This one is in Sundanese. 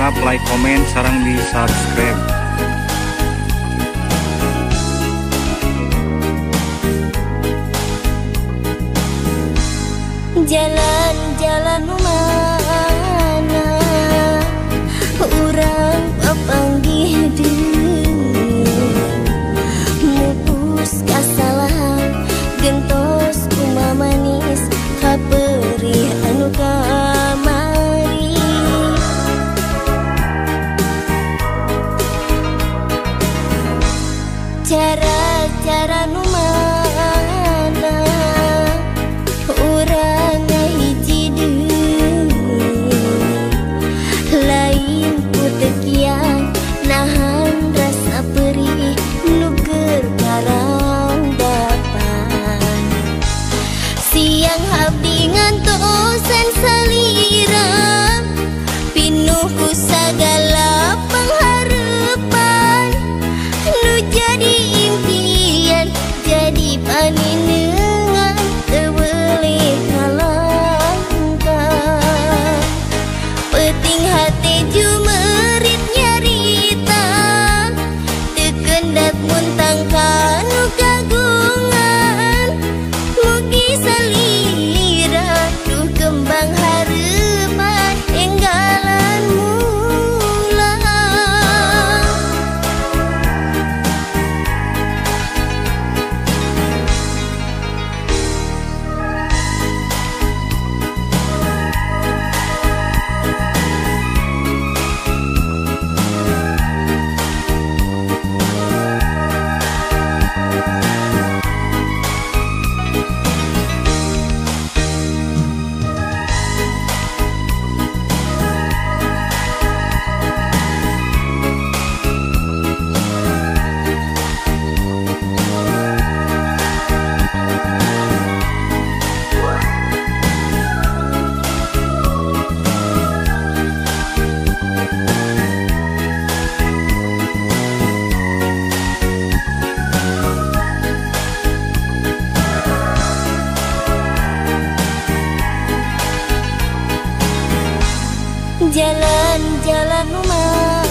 hilap like, komen, sarang di subscribe. Jalan-jalan mana urang papanggih mupus kasalahan gentos kuma manis kaperi anu kamari cara-cara nu mana urang ngahiji lain putekian nahan rasa perih nuker karang dapan siang abdi ngantosan salira pinuh ku sagala pangharepan nu jadi impian jadi paninengan tebeleh ngalangkah peting hati jumerit nyarita tekendak muntang kanu kagungan mugi salira duh kembang harepan enggalan mula jalan-jalan rumah